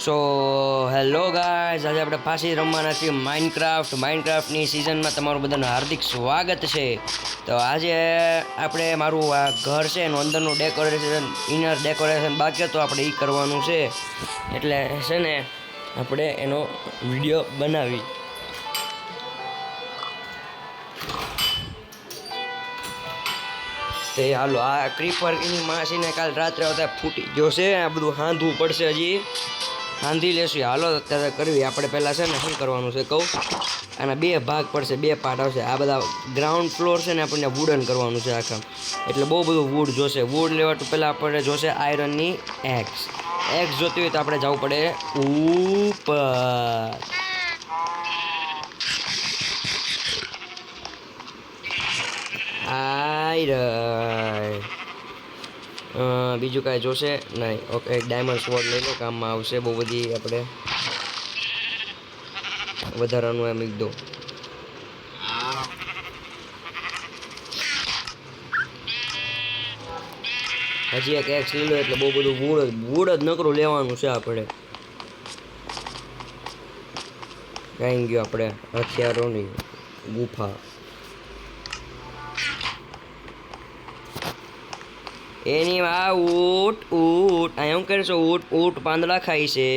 So hello guys, આજે આપણે પાછી રમવાના છીએ માઇનક્રાફ્ટની સિઝનમાં તમારું બધાનું હાર્દિક સ્વાગત છે. તો આજે આપણે મારું આ ઘર છે એનું અંદરનું ડેકોરેશન, ઇનર ડેકોરેશન બાકી તો આપણે એ કરવાનું છે. એટલે છે ને આપણે એનો વિડીયો બનાવી. તે હાલો, આ ક્રીપર એની માસીને કાલ રાત્રે આવતા ફૂટી જોશે. આ બધું હાંધવું પડશે, હજી હાંધી લેશું. હાલો અત્યારે કરવી. આપણે પહેલાં છે ને શું કરવાનું છે કહું, આના બે ભાગ પડશે, બે પાર્ટ આવશે. આ બધા ગ્રાઉન્ડ ફ્લોર છે ને આપણને વુડન કરવાનું છે આખા, એટલે બહુ બધું વુડ જોશે. વુડ લેવા તો પહેલાં આપણે જોશે આયરનની એક્સ જોતી હોય તો આપણે જવું પડે ઉપર. બીજું કાંઈ જોશે નહીં. ઓકે, એક ડાયમંડ સ્વોર્ડ લઈ લો, કામમાં આવશે. બહુ બધી આપણે વધારાનું એમ એકદમ. હજી એક એક્સ લઈ લો એટલે બહુ બધું વુડ જ નકરું લેવાનું છે આપણે. કાંઈ ગયો આપણે હથિયારોની ગુફા. એની આ ઊંટ આ એમ કરે છે. ઊંટ પાંદડા ખાય છે.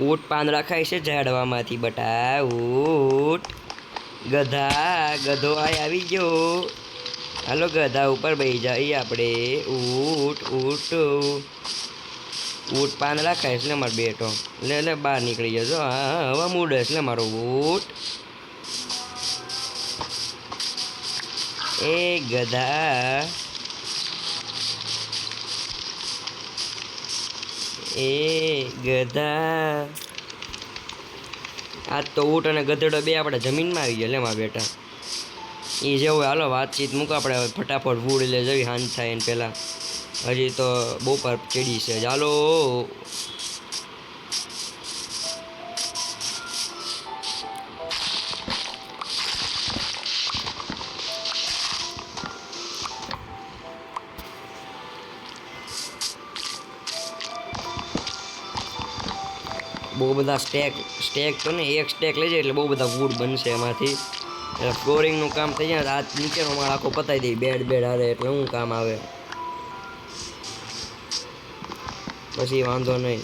ઊંટ પાંદડા ખાય છે ઝાડવામાંથી. બટા ઊંટ ગધો આવી ગયો. હાલો ગધા ઉપર બેસી જાય આપણે. ઊંટ પાંદડા ખાય છે. મારો બેટો લે બહાર નીકળી જજો. હા, હવા મૂડે છે મારો ઊંટ. એ ગધા, આજ તો ઊંટ અને ગધેડો બે આપણે જમીનમાં આવી ગયા. લે મારા બેટા એ જેવું. હાલો વાતચીત મૂકો, આપણે ફટાફટ વુડ લે જવી. હાંજ થાય એને પહેલાં. હજી તો બપોર ચડી છે. ચાલો બહુ બધા સ્ટેક તો ને એક સ્ટેક લઈ જાય એટલે બહુ બધા વુડ બનશે એમાંથી. એટલે ફ્લોરિંગનું કામ થઈ જાય. આ નીચેનો માળ આખો પતાવી દઈ. બેડ હારે એટલે શું કામ આવે, પછી વાંધો નહીં.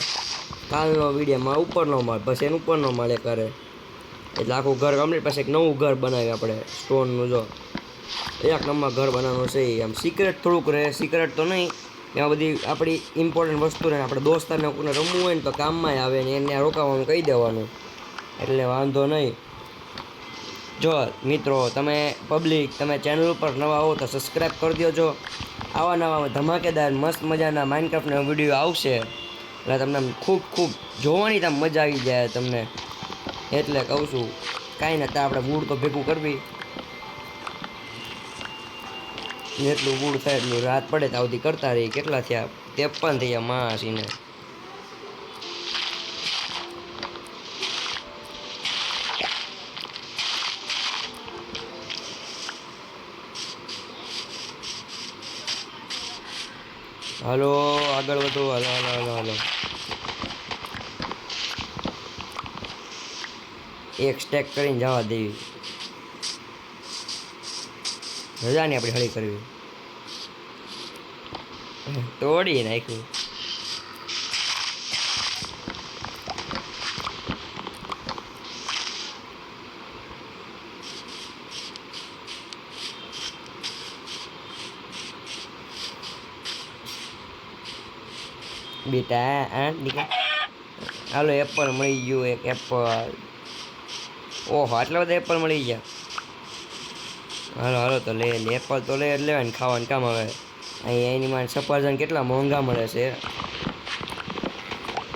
કાલનો વિડીયોમાં ઉપરનો માળ, પછી એને ઉપરનો માળે કરે એટલે આખું ઘર કમ્પ્લીટ. પછી એક નવું ઘર બનાવ્યું આપણે સ્ટોનનું. જો એક નંબર ઘર બનાવવાનું છે. આમ સિક્રેટ થોડુંક રહે, સિક્રેટ તો નહીં. એમાં બધી આપણી ઇમ્પોર્ટન્ટ વસ્તુ રહે. આપણે દોસ્તારને કોઈને રમવું હોય ને તો કામમાં આવે ને એને રોકાવાનું કહી દેવાનું, એટલે વાંધો નહીં. જો મિત્રો, તમે ચેનલ ઉપર નવા આવો તો સબસ્ક્રાઈબ કરી દેજો. આવા નવા ધમાકેદાર મસ્ત મજાના માઇનક્રાફ્ટના વિડીયો આવશે એટલે તમને ખૂબ જોવાની તમે મજા આવી જાય તમને. એટલે કહું છું, કાંઈ નથી, આપણે વુડ તો ભેગું કરવી. જેટલું વુડ થાય એટલું રાત પડે તો આવતી કરતા રહી. કેટલા થયા? 53 થયા માસીને. હાલો આગળ વધો. હાલો એક સ્ટેક કરીને જવા દેવી. રજાની આપણે હળી કરવી. તોડી નાખ્યું. બેટા હાલો એપલ મળી ગયું. એક એપલ. ઓહો, આટલા બધા એપલ મળી ગયા. હાલો તો લે એપલ તો લે જ લેવાય ને, ખાવાનું કામ આવે. અહીંયા એની માં સફરજન કેટલા મોંઘા મળે છે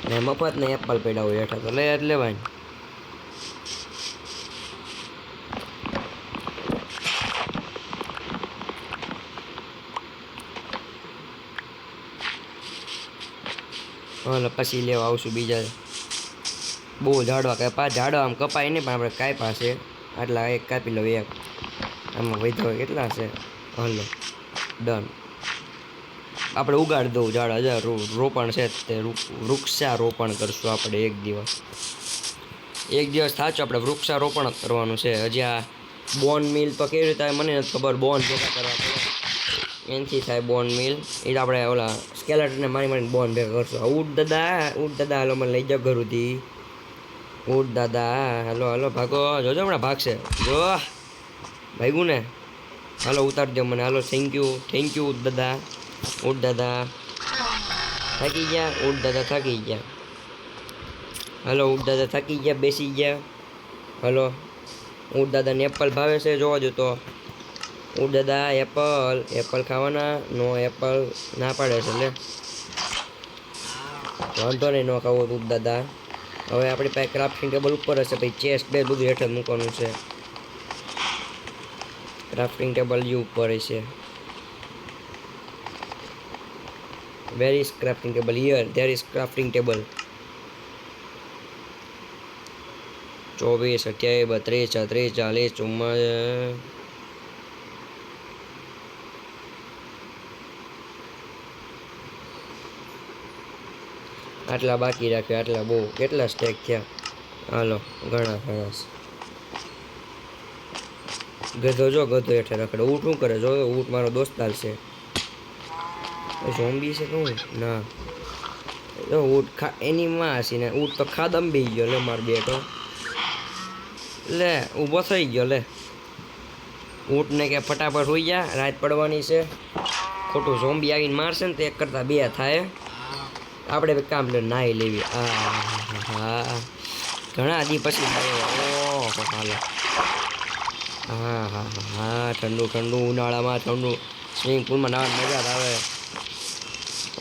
ને મફત ને એપલ પડ્યા હોય હેઠળ, તો લે જ લેવાય. હાલો પછી લેવા આવશું બીજા. બહુ ઝાડવા ઝાડવા આમ કપાય નહીં, પણ આપણે કાંઈ પાસે આટલા એક કાપી લો. એક આમાં વધ્યો કેટલા છે? હાલો ડન. આપણે ઉગાડી દઉં ઝાડ હજાર રોપણ છે તે વૃક્ષારોપણ કરશું આપણે એક દિવસ થાચું આપણે વૃક્ષારોપણ જ કરવાનું છે. હજી આ બોન મિલ તો કેવી રીતે મને નથી ખબર, બોન ભેગા કરવા પડે એનાથી થાય બોન મિલ. એ તો આપણે ઓલા સ્કેલેટરને મારીને બોન ભેગા કરશું. ઊટ દાદા હાલો મને લઈ જાઓ ઘર સુધી. ઊટ દાદા હાલો ભાગો, જોજો હમણાં ભાગશે, જો ભાગ્યું ને. હાલો ઉતારી દો મને, હાલો થેન્ક યુ ઊટ દાદા થાકી ગયા, ઊટ દાદા થાકી ગયા. હાલો ઊટ દાદા થાકી ગયા, બેસી ગયા. હાલો ઊટ દાદાને એપલ ભાવે છે, જોવા જો તો. ઊટ દાદા એપલ ખાવાના, નો એપલ ના પાડે છે. લે વાંધો નહીં, ન ખાવો ઊટ દાદા. હવે આપણી પાસે ક્રાફ્ટિંગ ટેબલ ઉપર હશે, પછી ચેસ્ટ બે બધું હેઠળ મૂકવાનું છે. ક્રાફ્ટિંગ ટેબલ ઉપર છે. Where is crafting table? Here there is crafting table. 24 28 32 33 40 આટલા બાકી રાખ્યા, આટલા બહુ. કેટલા સ્ટેક થયા? હાલો ઘણા ગધો જો ગધો હેઠે રખડે. ઊંટ શું કરે જો, ઊંટ મારો દોસ્તાર છે. ઝોમ્બી છે કહું ના, ઊંટ એની માં હસી ને ઊંટ તો ખાદમ બી ગયો. લે માર બેટો લે ઊભો થઈ ગયો. લે ઊંટને કે ફટાફટ હોઈ જા, રાત પડવાની છે. ખોટું ઝોમ્બી આવીને મારશે ને તો એક કરતાં બે થાય. આપણે કામ લે નાહી લેવી. હા ઘણા દી પછી હાલો. હા ઠંડુ ઉનાળામાં ઠંડુ સ્વિમિંગ પુલમાં નાહવાની મજા આવે.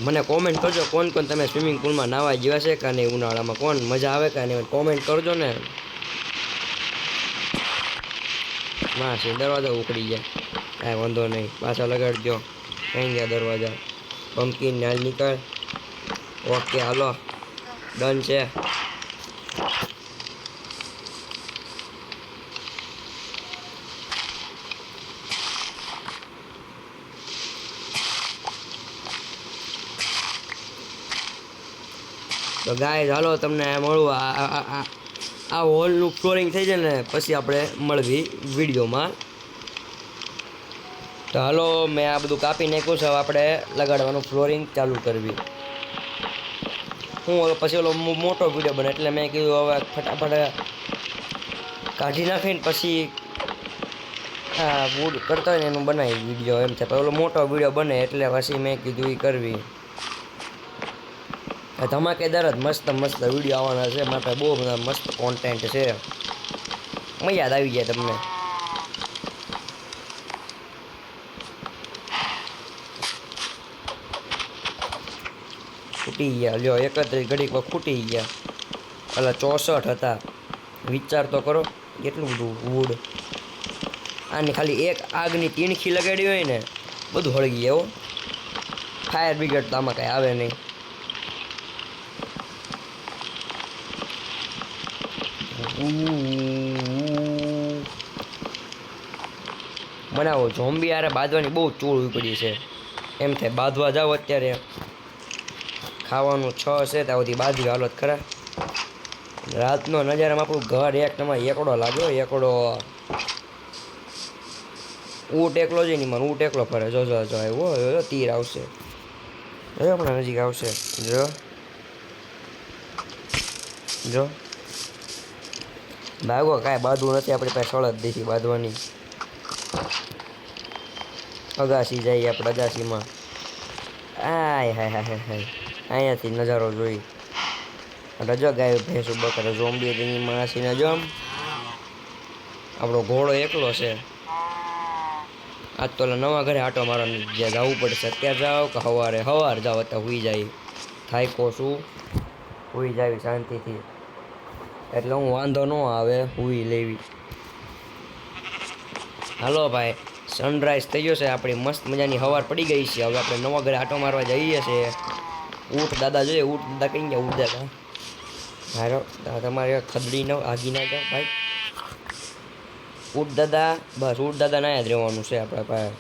મને કોમેન્ટ કરજો કોણ તમે સ્વિમિંગ પુલમાં નાહવા જેવા છે કે નહીં, ઉનાળામાં કોણ મજા આવે કે નહીં, કોમેન્ટ કરજો ને. ના છે દરવાજા ઉખડી ગયા, કાંઈ વાંધો નહીં, પાછા લગાડજો. કઈ ગયા દરવાજા? પમ્પકિન નાલ નીકળ. ઓકે હાલો ડન છે. તો ગાઈઝ હાલો તમને મળું આ હોલનું ફ્લોરિંગ થઈ જાય ને પછી આપણે મળવી વિડીયોમાં. તો હાલો મેં આ બધું કાપી નાખ્યું છે, હવે આપણે લગાડવાનું ફ્લોરિંગ ચાલુ કરવી. હું પછી ઓલો મોટો વિડીયો બને એટલે મેં કીધું હવે ફટાફટ કાઢી નાખીને પછી હા વુડ કરતા હોય ને એનું બનાવી વિડીયો એમ થાય. ઓલો મોટો વિડીયો બને એટલે પછી મેં કીધું એ કરવી. ધમાકેદાર જ મસ્ત વિડીયો આવવાના છે. મારા પાસે બહુ બધા મસ્ત કોન્ટેન્ટ છે, મજા આવી જાય તમને. ખૂટી ગયા લ્યો 31 ઘડીકમાં ખૂટી ગયા. પેલા 64 હતા. વિચાર તો કરો કેટલું બધું વુડ. આની ખાલી એક આગની તીણખી લગાડી હોય ને બધું હળગી જાય. ફાયર બ્રિગેડ તો આમાં કાંઈ આવે નહીં. મને આવો ઝોમ્બી યારે બાંધવાની બહુ ચૂળ પડી છે. એમ થાય બાંધવા જાવ અત્યારે ખાવાનું 6 છે ત્યાં સુધી બાંધી હાલત ખરા. રાતનો નજારામાં આપણું ઘર એક તમારે એકડો લાગ્યો. એકડો ઊંટ એકલો જ નહીં મને, ઊંટ એકલો ફરે. જો આવ્યો તીર આવશે, હમણાં નજીક આવશે. જો ભાગો, કાંઈ બાંધવું નથી આપણી પાસે, સળદ દીધી બાંધવાની. અગાસી જઈએ આપણે, અગાસીમાં હાય અહીંયાથી નજારો જોઈ. રજો ગાય ભેંસું બકરે ઝોમ્બી તેની માસીને જમ. આપણો ઘોડો એકલો છે. આજ તો નવા ઘરે આટો મારવાનું જ્યાં જવું પડશે. અત્યારે જાઓ કે સવારે જાઓ, અત્યારે હુઈ જાય થાય કો શું હુઈ જાય શાંતિથી. એટલે હું વાંધો ન આવે હુઈ લેવી. હાલો ભાઈ સનરાઈઝ થઈ ગયો છે, આપણી મસ્ત મજાની સવાર પડી ગઈ છે. હવે આપણે નવા ઘરે આટો મારવા જઈએ છીએ. ઊંટ દાદા જોઈએ, ઊંટ દાદા કઈ ગયા? ઊંટ દાદા હારો તમારે ખદડી ન આગી ના જાઓ ભાઈ. ઊંટ દાદા બસ ઊંટ દાદા ના યાદ રહેવાનું છે આપણા પાસે.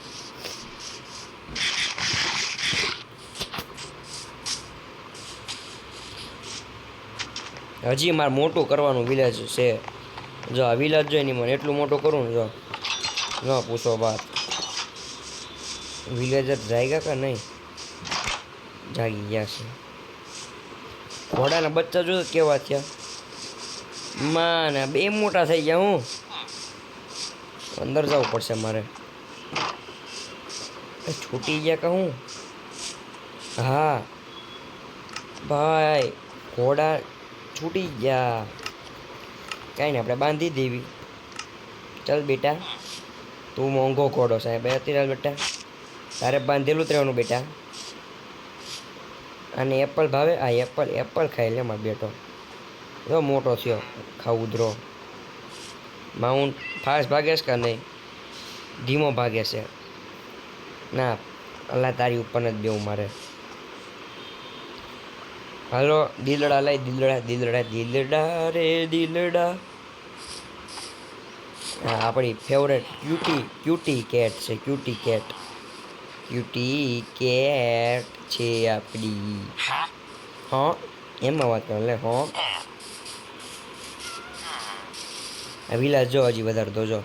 હજી મારે મોટું કરવાનું વિલેજ છે. જો આ વિલેજ જોઈ ને મને એટલું મોટું કરું ને જો ન પૂછો વાત. વિલેજર જાગ્યા કે નહીં? જાગી ગયા છે. ઘોડાના બચ્ચા જો કેવા થયા. માને બે મોટા થઈ ગયા. હું અંદર જવું પડશે મારે. છૂટી ગયા કે હું? હા ભાઈ ઘોડા છૂટી ગયા. કાંઈ નહીં આપણે બાંધી દેવી. ચાલ બેટા તું મોંઘો ઘોડો સાહેબ અત્યારે બેટા તારે બાંધેલું જ રહેવાનું બેટા. અને એપલ ભાવે? આ એપલ ખાઈ લે મારો બેટો. જો મોટો થયો ખાવું ઉધરો. માઉન્ટ ફાસ્ટ ભાગે છે કે નહીં? ધીમો ભાગે છે. ના અલ્લા તારી ઉપર જ બેવું મારે. હાલો દીલડા લઈ દીલડા રે દીલડા. હા આપણી ફેવરેટ ક્યુટી કેટ છે. ક્યુટી કેટ છે આપણી. હા એમાં વાત કરો લે. હા વિલાસ જો હજી વધારે તો જો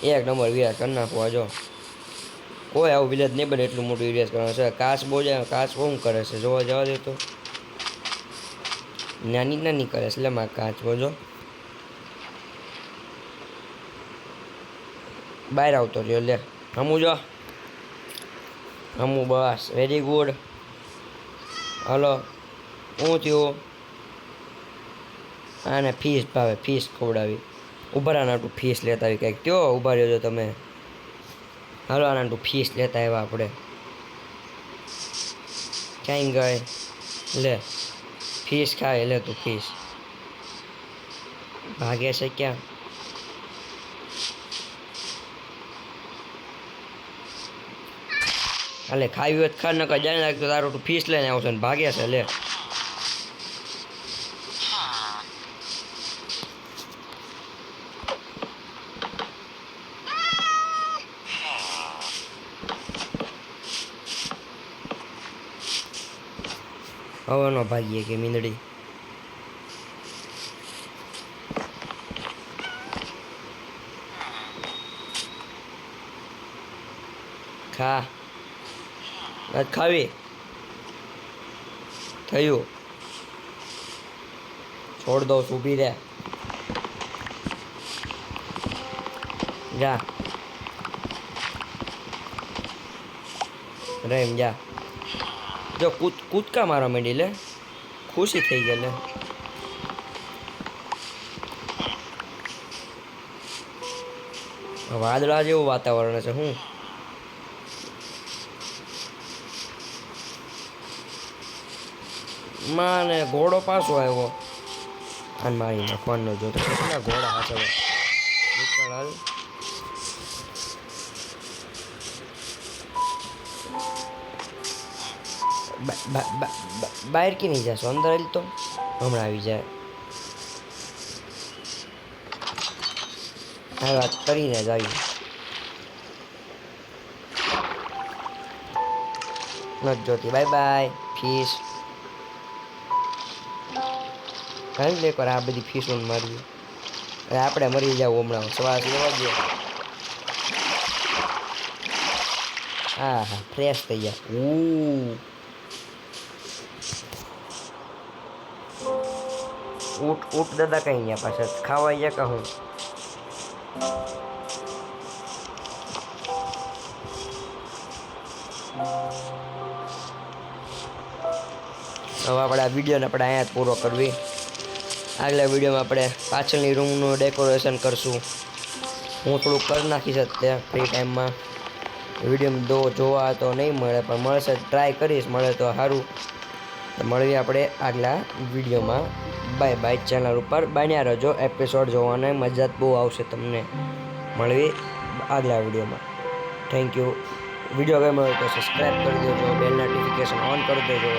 એક નંબર વિલાસ કરી નાખવા. જો કોઈ આવું વિલેજ નહીં બને એટલું મોટું વિલેજ કરવાનું છે. કાચ બહુ જાય. કાચ બહુ કરે છે જોવા જવા દે તો નાની કરે છે. એટલે મારે કાચ બોજો બહાર આવતો રહ્યો. લે હમું જો હમું બસ વેરી ગુડ. હલો હું થયું? આને ફીસ ભાવે. ફીસ ખવડાવી. ઉભા આના ટુ ફીસ લેતા આવી કંઈક કયો. ઉભા રહ્યો તમે. હાલો આના ટુ ફીસ લેતા આવ્યા આપણે. ક્યાંય ગઈ? લે ફીસ ખાય. લે તું ફીસ. ભાગે છે ક્યાં? હાલે ખાવી હોય ખા નકર જાય લાગતો તારો તું ફીસ લઈને આવશે ને ભાગે છે. લે હવે નો ભાગીએ કે મીંદડી. ખા નથી ખાવી? થયું છોડ દો. ઊભી રહે. જા રેમ જા. જો કૂદકા મારવા માંડી. લે ખુશી થઈ ગઈ. લે વાદળા જેવું વાતાવરણ છે. હું માને ઘોડો પાછો આવ્યો. અને મારી નાખવાનો જોતો કેટલા ઘોડા હાથે નીકળ હાલ. બહાર કે નહીં જશો? અંદર આવી તો હમણાં આવી જાય. આ વાત કરીને જ આવી. નથી જોતી. Bye bye fees. કાંઈ લે કર આ બધી ફીસો મારી. અરે આપણે મરી જાવ હમણાં. શ્વાસ લેવા દે. હા હા ફ્રેશ થઈ ગયા. ઊંટ દાદા કઈ ગયા પાછા ખાવા ગયા કે હું? હવે આપણે આ વિડીયોને આપણે અહીંયા જ પૂરો કરવી. આગલા વિડીયોમાં આપણે પાછળની રૂમનું ડેકોરેશન કરશું. હું થોડુંક કરી નાખીશ અત્યારે ફ્રી ટાઈમમાં. વિડીયો જોવા તો નહીં મળે પણ મળશે. ટ્રાય કરીશ. મળે તો સારું. તો મળીએ આપણે આગલા વિડીયોમાં. Bye bye. ચેનલ ઉપર બન્યા રહેજો. એપિસોડ જોવાના મજા બહુ આવશે તમને. મળવી આગલા વિડીયોમાં. Thank you. વિડીયો ગમ્યો હોય તો સબસ્ક્રાઈબ કરી દેજો. બેલ નોટિફિકેશન ઓન કરી દેજો.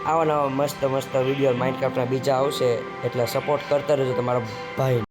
આવા નવા મસ્ત વિડીયો માઇનક્રાફ્ટના બીજા આવશે એટલે સપોર્ટ કરતા રહેજો તમારા ભાઈ.